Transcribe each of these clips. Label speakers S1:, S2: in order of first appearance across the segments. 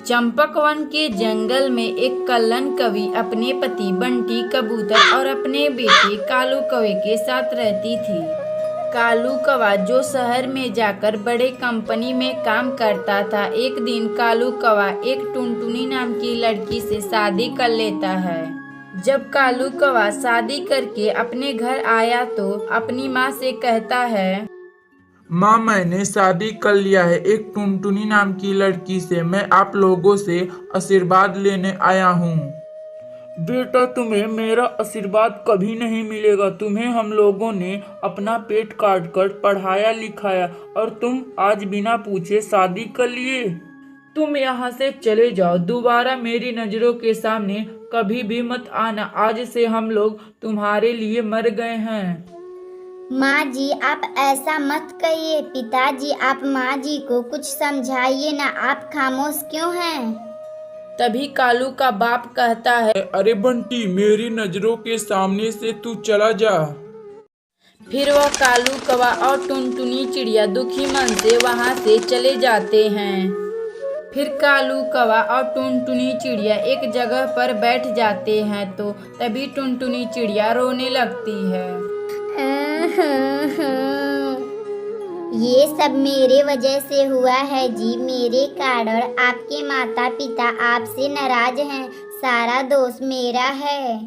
S1: चंपकवन के जंगल में एक कल्लन कवि अपने पति बंटी कबूतर और अपने बेटे कालू कौवे के साथ रहती थी। कालू कौवा जो शहर में जाकर बड़े कंपनी में काम करता था, एक दिन कालू कौवा एक टुनटुनी नाम की लड़की से शादी कर लेता है। जब कालू कौवा शादी करके अपने घर आया तो अपनी माँ से कहता है,
S2: माँ, मैंने शादी कर लिया है एक टुनटुनी नाम की लड़की से। मैं आप लोगों से आशीर्वाद लेने आया हूँ। बेटा, तुम्हें मेरा आशीर्वाद कभी नहीं मिलेगा। तुम्हें हम लोगों ने अपना पेट काट कर पढ़ाया लिखाया और तुम आज बिना पूछे शादी कर लिए। तुम यहाँ से चले जाओ, दोबारा मेरी नजरों के सामने कभी भी मत आना। आज से हम लोग तुम्हारे लिए मर गए हैं।
S3: माँ जी, आप ऐसा मत कहिए। पिताजी, आप माँ जी को कुछ समझाइए ना, आप खामोश क्यों हैं?
S1: तभी कालू का बाप कहता है,
S2: अरे बंटी, मेरी नजरों के सामने से तू चला जा।
S1: फिर वह कालू कौवा और टुनटुनी चिड़िया दुखी मन से वहां से चले जाते हैं। फिर कालू कौवा और टुनटुनी चिड़िया एक जगह पर बैठ जाते हैं तो तभी टुनटुनी चिड़िया रोने लगती है।
S3: ये सब मेरे वजह से हुआ है जी, मेरे कारण आपके माता पिता आपसे नाराज हैं। सारा दोष मेरा है।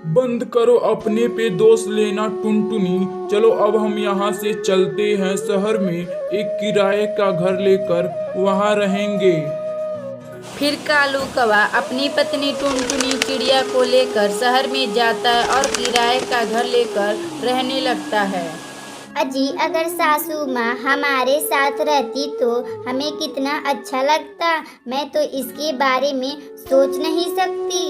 S2: बंद करो अपने पे दोष लेना टुनटुनी। चलो अब हम यहाँ से चलते हैं शहर में, एक किराए का घर लेकर वहाँ रहेंगे।
S1: फिर कालू कौवा अपनी पत्नी टुनटुनी चिड़िया को लेकर शहर में जाता है और किराए का घर लेकर रहने लगता है।
S3: अजी, अगर सासू माँ हमारे साथ रहती तो हमें कितना अच्छा लगता। मैं तो इसके बारे में सोच नहीं सकती।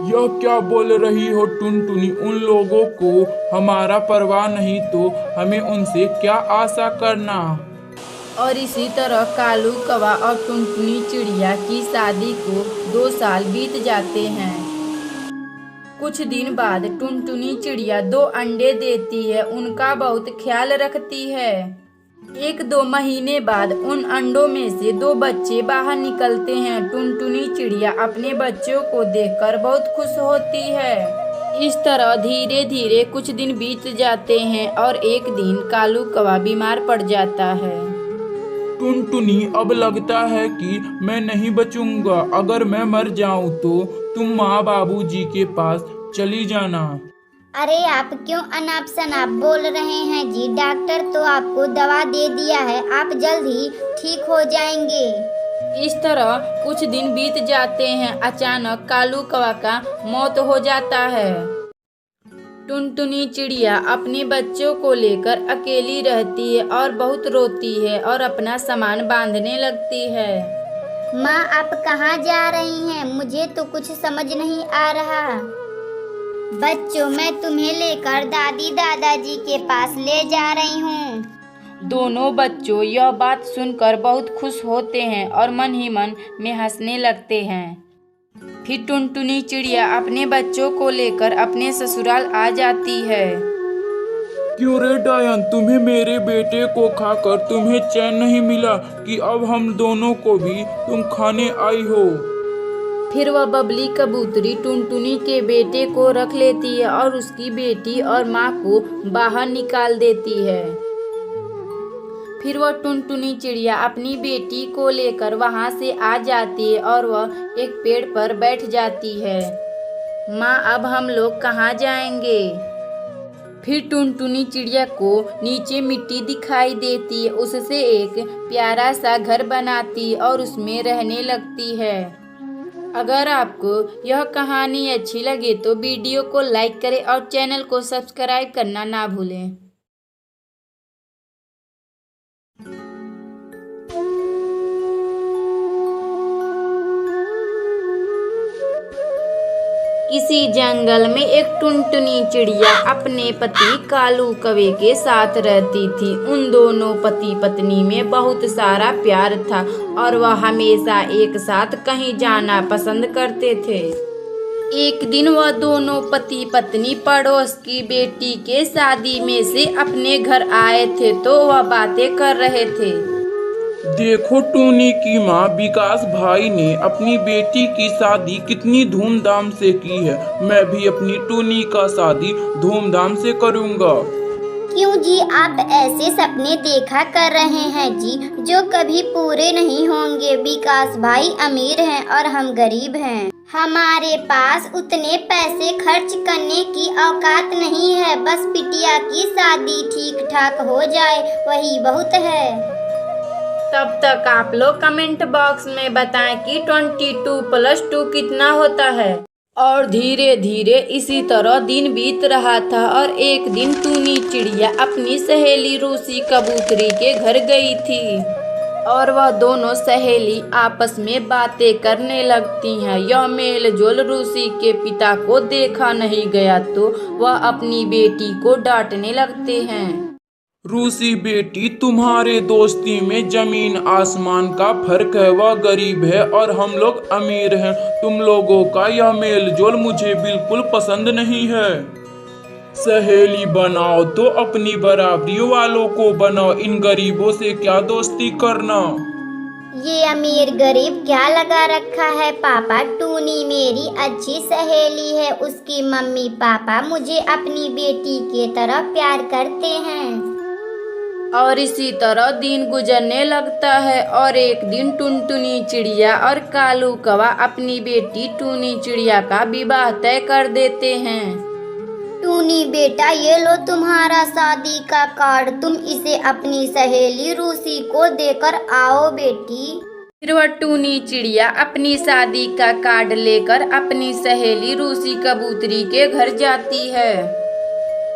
S2: यह क्या बोल रही हो टुनटुनी? उन लोगों को हमारा परवाह नहीं तो हमें उनसे क्या आशा करना।
S1: और इसी तरह कालू कौवा और टुनटुनी चिड़िया की शादी को 2 साल बीत जाते हैं। कुछ दिन बाद टुनटुनी चिड़िया 2 अंडे देती है, उनका बहुत ख्याल रखती है। 1-2 महीने बाद उन अंडों में से 2 बच्चे बाहर निकलते हैं। टुनटुनी चिड़िया अपने बच्चों को देखकर बहुत खुश होती है। इस तरह धीरे धीरे कुछ दिन बीत जाते हैं और एक दिन कालू कौवा बीमार पड़ जाता है।
S2: टुनटुनी, अब लगता है कि मैं नहीं बचूंगा। अगर मैं मर जाऊं तो तुम माँ बाबूजी के पास चली जाना।
S3: अरे, आप क्यों अनाप शनाप बोल रहे हैं जी? डॉक्टर तो आपको दवा दे दिया है, आप जल्द ही ठीक हो जाएंगे।
S1: इस तरह कुछ दिन बीत जाते हैं। अचानक कालू कौवा का मौत हो जाता है। टुनटुनी चिड़िया अपने बच्चों को लेकर अकेली रहती है और बहुत रोती है और अपना सामान बांधने लगती है।
S3: माँ, आप कहाँ जा रही हैं? मुझे तो कुछ समझ नहीं आ रहा। बच्चों, मैं तुम्हें लेकर दादी दादाजी के पास ले जा रही हूँ।
S1: दोनों बच्चों यह बात सुनकर बहुत खुश होते हैं और मन ही मन में हंसने लगते हैं। फिर टुनटुनी चिड़िया अपने बच्चों को लेकर अपने ससुराल आ जाती है।
S2: क्यों रे डायन, तुम्हें मेरे बेटे को खाकर तुम्हें चैन नहीं मिला कि अब हम दोनों को भी तुम खाने आई हो?
S1: फिर वह बबली कबूतरी टुनटुनी के बेटे को रख लेती है और उसकी बेटी और माँ को बाहर निकाल देती है। फिर वह टुनटुनी चिड़िया अपनी बेटी को लेकर वहाँ से आ जाती है और वह एक पेड़ पर बैठ जाती है। माँ, अब हम लोग कहाँ जाएंगे? फिर टुनटुनी चिड़िया को नीचे मिट्टी दिखाई देती है, उससे एक प्यारा सा घर बनाती और उसमें रहने लगती है। अगर आपको यह कहानी अच्छी लगे तो वीडियो को लाइक करें और चैनल को सब्सक्राइब करना ना भूलें। किसी जंगल में एक टुनटुनी चिड़िया अपने पति कालू कौवे के साथ रहती थी। उन दोनों पति पत्नी में बहुत सारा प्यार था और वह हमेशा एक साथ कहीं जाना पसंद करते थे। एक दिन वह दोनों पति पत्नी पड़ोस की बेटी के शादी में से अपने घर आए थे तो वह बातें कर रहे थे।
S2: देखो टूनी की माँ विकास भाई ने अपनी बेटी की शादी कितनी धूमधाम से की है। मैं भी अपनी टूनी का शादी धूमधाम से करूँगा।
S3: क्यों जी, आप ऐसे सपने देखा कर रहे हैं जी जो कभी पूरे नहीं होंगे। विकास भाई अमीर हैं और हम गरीब हैं। हमारे पास उतने पैसे खर्च करने की औकात नहीं है। बस बिटिया की शादी ठीक ठाक हो जाए वही बहुत है।
S1: तब तक आप लोग कमेंट बॉक्स में बताएं कि 22+2 कितना होता है। और धीरे धीरे इसी तरह दिन बीत रहा था और एक दिन टूनी चिड़िया अपनी सहेली रूसी कबूतरी के घर गई थी और वह दोनों सहेली आपस में बातें करने लगती हैं। यह मेलजोल रूसी के पिता को देखा नहीं गया तो वह अपनी बेटी को डांटने लगते हैं।
S2: रूसी बेटी, तुम्हारे दोस्ती में जमीन आसमान का फर्क है। वह गरीब है और हम लोग अमीर हैं। तुम लोगों का यह मेलजोल मुझे बिल्कुल पसंद नहीं है। सहेली बनाओ तो अपनी बराबरी वालों को बनाओ। इन गरीबों से क्या दोस्ती करना।
S3: ये अमीर गरीब क्या लगा रखा है पापा। टूनी मेरी अच्छी सहेली है। उसकी मम्मी पापा मुझे अपनी बेटी के तरह प्यार करते हैं।
S1: और इसी तरह दिन गुजरने लगता है और एक दिन टुनटुनी चिड़िया और कालू कौवा अपनी बेटी टूनी चिड़िया का विवाह तय कर देते हैं।
S3: टूनी बेटा, ये लो तुम्हारा शादी का कार्ड। तुम इसे अपनी सहेली रूसी को देकर आओ बेटी।
S1: फिर वह टूनी चिड़िया अपनी शादी का कार्ड लेकर अपनी सहेली रूसी कबूतरी के घर जाती है।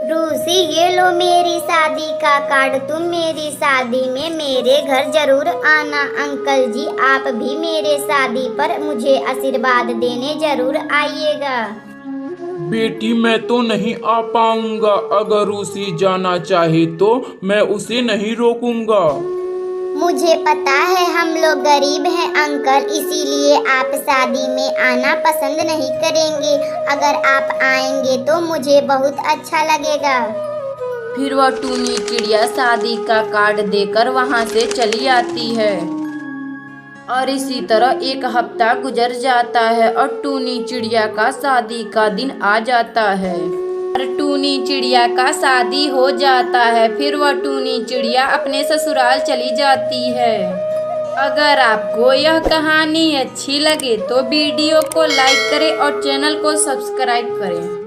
S3: रूसी, ये लो मेरी शादी का कार्ड। तुम मेरी शादी में मेरे घर जरूर आना। अंकल जी, आप भी मेरे शादी पर मुझे आशीर्वाद देने जरूर आइएगा।
S2: बेटी, मैं तो नहीं आ पाऊंगा। अगर रूसी जाना चाहे तो मैं उसे नहीं रोकूंगा।
S3: मुझे पता है हम लोग गरीब हैं अंकल, इसीलिए आप शादी में आना पसंद नहीं करेंगे। अगर आप आएंगे तो मुझे बहुत अच्छा लगेगा।
S1: फिर वह टूनी चिड़िया शादी का कार्ड देकर वहां से चली आती है और इसी तरह एक हफ्ता गुजर जाता है और टूनी चिड़िया का शादी का दिन आ जाता है और टूनी चिड़िया का शादी हो जाता है। फिर वह टूनी चिड़िया अपने ससुराल चली जाती है। अगर आपको यह कहानी अच्छी लगे तो वीडियो को लाइक करें और चैनल को सब्सक्राइब करें।